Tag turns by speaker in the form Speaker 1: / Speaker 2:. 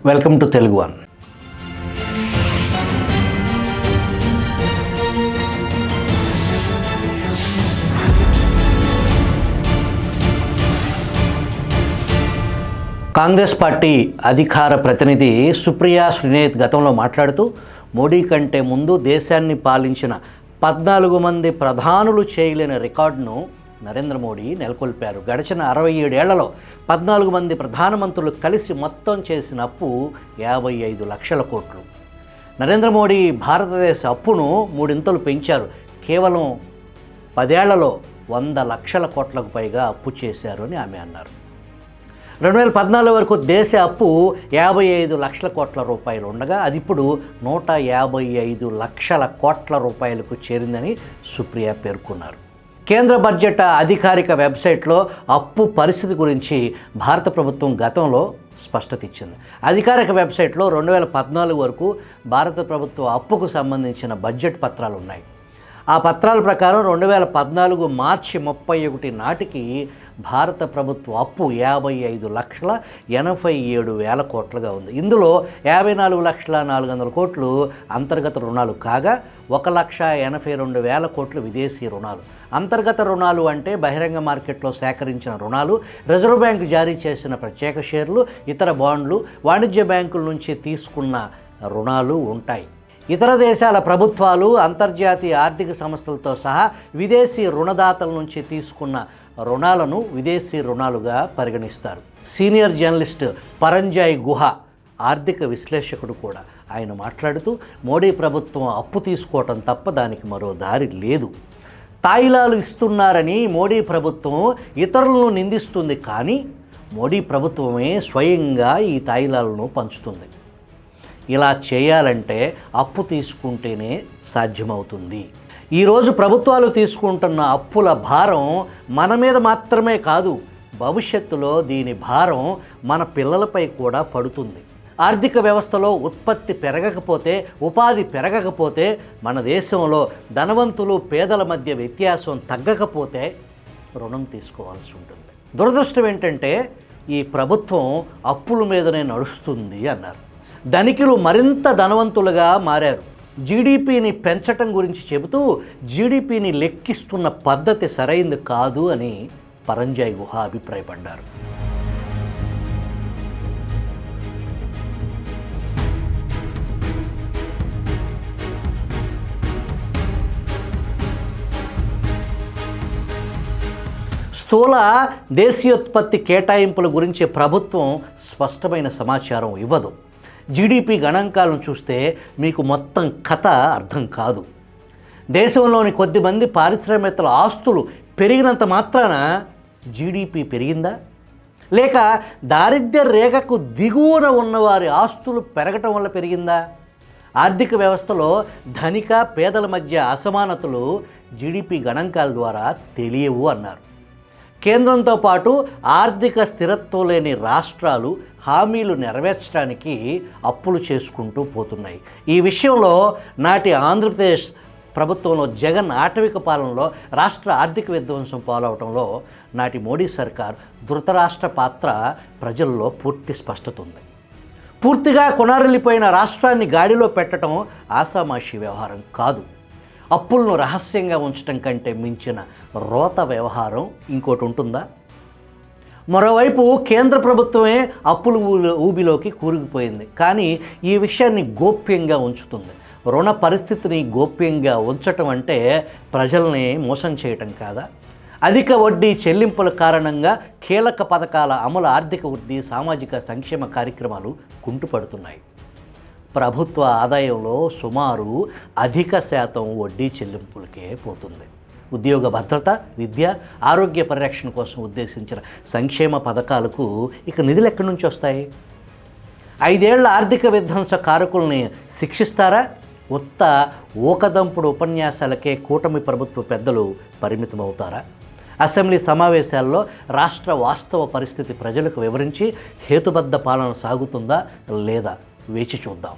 Speaker 1: Welcome to Telugu one. Congress party అధికార ప్రతినిధి సుప్రియా శ్రీనేత్ గతంలో మాట్లాడుతూ మోడీ కంటే ముందు దేశాన్ని పాలించిన 14 మంది ప్రధానులు చేయలేని రికార్డును నరేంద్ర మోడీ నెలకొల్పారు. గడిచిన 67 ఏళ్లలో 14 మంది ప్రధానమంత్రులు కలిసి మొత్తం చేసిన అప్పు 55 లక్షల కోట్లు. నరేంద్ర మోడీ భారతదేశ అప్పును 3 ఇంతలు పెంచారు. కేవలం 10 ఏళ్లలో 100 లక్షల కోట్లకు పైగా అప్పు చేశారు అని ఆమె అన్నారు. 2014 వరకు దేశ అప్పు 55 లక్షల కోట్ల రూపాయలు ఉండగా అది ఇప్పుడు 155 లక్షల కోట్ల రూపాయలకు చేరిందని సుప్రియా పేర్కొన్నారు. కేంద్ర బడ్జెట్ అధికారిక వెబ్సైట్లో అప్పు పరిస్థితి గురించి భారత ప్రభుత్వం గతంలో స్పష్టత ఇచ్చింది. అధికారిక వెబ్సైట్లో 2014 వరకు భారత ప్రభుత్వ అప్పుకు సంబంధించిన బడ్జెట్ పత్రాలు ఉన్నాయి. ఆ పత్రాల ప్రకారం 2014 మార్చి 31 నాటికి భారత ప్రభుత్వ అప్పు 55,87,000 కోట్లుగా ఉంది. ఇందులో 54,400,000 కోట్లు అంతర్గత రుణాలు కాగా 1,82,000 కోట్లు విదేశీ రుణాలు. అంతర్గత రుణాలు అంటే బహిరంగ మార్కెట్లో సేకరించిన రుణాలు, రిజర్వ్ బ్యాంకు జారీ చేసిన ప్రత్యేక షేర్లు, ఇతర బాండ్లు, వాణిజ్య బ్యాంకుల నుంచి తీసుకున్న రుణాలు ఉంటాయి. ఇతర దేశాల ప్రభుత్వాలు, అంతర్జాతీయ ఆర్థిక సంస్థలతో సహా విదేశీ రుణదాతల నుంచి తీసుకున్న రుణాలను విదేశీ రుణాలుగా పరిగణిస్తారు. సీనియర్ జర్నలిస్ట్ పరంజాయ్ గుహ ఆర్థిక విశ్లేషకుడు కూడా. ఆయన మాట్లాడుతూ మోడీ ప్రభుత్వం అప్పు తీసుకోవటం తప్ప దానికి మరో దారి లేదు. తాయిలాలు ఇస్తున్నారని మోడీ ప్రభుత్వం ఇతరులను నిందిస్తుంది, కానీ మోడీ ప్రభుత్వమే స్వయంగా ఈ తాయిలాలను పంచుతుంది. ఇలా చేయాలంటే అప్పు తీసుకుంటేనే సాధ్యమవుతుంది. ఈరోజు ప్రభుత్వాలు తీసుకుంటున్న అప్పుల భారం మన మీద మాత్రమే కాదు, భవిష్యత్తులో దీని భారం మన పిల్లలపై కూడా పడుతుంది. ఆర్థిక వ్యవస్థలో ఉత్పత్తి పెరగకపోతే, ఉపాధి పెరగకపోతే, మన దేశంలో ధనవంతులు పేదల మధ్య వ్యత్యాసం తగ్గకపోతే రుణం తీసుకోవాల్సి ఉంటుంది. దురదృష్టం ఏంటంటే ఈ ప్రభుత్వం అప్పుల మీదనే నడుస్తుంది అన్నారు. ధనికులు మరింత ధనవంతులుగా మారారు. జీడిపిని పెంచటం గురించి చెబుతూ జీడిపిని లెక్కిస్తున్న పద్ధతి సరైంది కాదు అని పరంజాయ్ గుహ అభిప్రాయపడ్డారు. స్థూల దేశీయోత్పత్తి కేటాయింపుల గురించి ప్రభుత్వం స్పష్టమైన సమాచారం ఇవ్వదు. జీడిపి గణాంకాలను చూస్తే మీకు మొత్తం కథ అర్థం కాదు. దేశంలోని కొద్దిమంది పారిశ్రామికవేత్తల ఆస్తులు పెరిగినంత మాత్రాన జీడిపి పెరిగిందా? లేక దారిద్ర్య రేఖకు దిగువన ఉన్నవారి ఆస్తులు పెరగటం వల్ల పెరిగిందా? ఆర్థిక వ్యవస్థలో ధనిక పేదల మధ్య అసమానతలు జీడిపి గణాంకాల ద్వారా తెలియవు అన్నారు. కేంద్రంతో పాటు ఆర్థిక స్థిరత్వం లేని రాష్ట్రాలు హామీలు నెరవేర్చడానికి అప్పులు చేసుకుంటూ పోతున్నాయి. ఈ విషయంలో నాటి ఆంధ్రప్రదేశ్ ప్రభుత్వంలో జగన్ ఆటవిక పాలనలో రాష్ట్ర ఆర్థిక విధ్వంసం పాలవటంలో నాటి మోడీ సర్కార్ ధృతరాష్ట్ర పాత్ర ప్రజల్లో పూర్తి స్పష్టత ఉంది. పూర్తిగా కొనారెల్లిపోయిన రాష్ట్రాన్ని గాడిలో పెట్టడం ఆషామాషీ వ్యవహారం కాదు. అప్పులను రహస్యంగా ఉంచడం కంటే మించిన రోత వ్యవహారం ఇంకోటి ఉంటుందా? మరోవైపు కేంద్ర ప్రభుత్వమే అప్పుల ఊబిలోకి కూరుకుపోయింది, కానీ ఈ విషయాన్ని గోప్యంగా ఉంచుతుంది. రుణ పరిస్థితిని గోప్యంగా ఉంచటం అంటే ప్రజల్ని మోసం చేయటం కాదా? అధిక వడ్డీ చెల్లింపుల కారణంగా కీలక పథకాల అమలు, ఆర్థిక వృద్ధి, సామాజిక సంక్షేమ కార్యక్రమాలు కుంటుపడుతున్నాయి. ప్రభుత్వ ఆదాయంలో సుమారు అధిక శాతం వడ్డీ చెల్లింపులకే పోతుంది. ఉద్యోగ భద్రత, విద్య, ఆరోగ్య పరిరక్షణ కోసం ఉద్దేశించిన సంక్షేమ పథకాలకు ఇక నిధులు ఎక్కడి నుంచి వస్తాయి? 5 ఏళ్ల ఆర్థిక విధ్వంస కారకుల్ని శిక్షిస్తారా? ఉత్త ఊకదంపుడు ఉపన్యాసాలకే కూటమి ప్రభుత్వ పెద్దలు పరిమితమవుతారా? అసెంబ్లీ సమావేశాల్లో రాష్ట్ర వాస్తవ పరిస్థితి ప్రజలకు వివరించి హేతుబద్ధ పాలన సాగుతుందా లేదా వేచి చూద్దాం.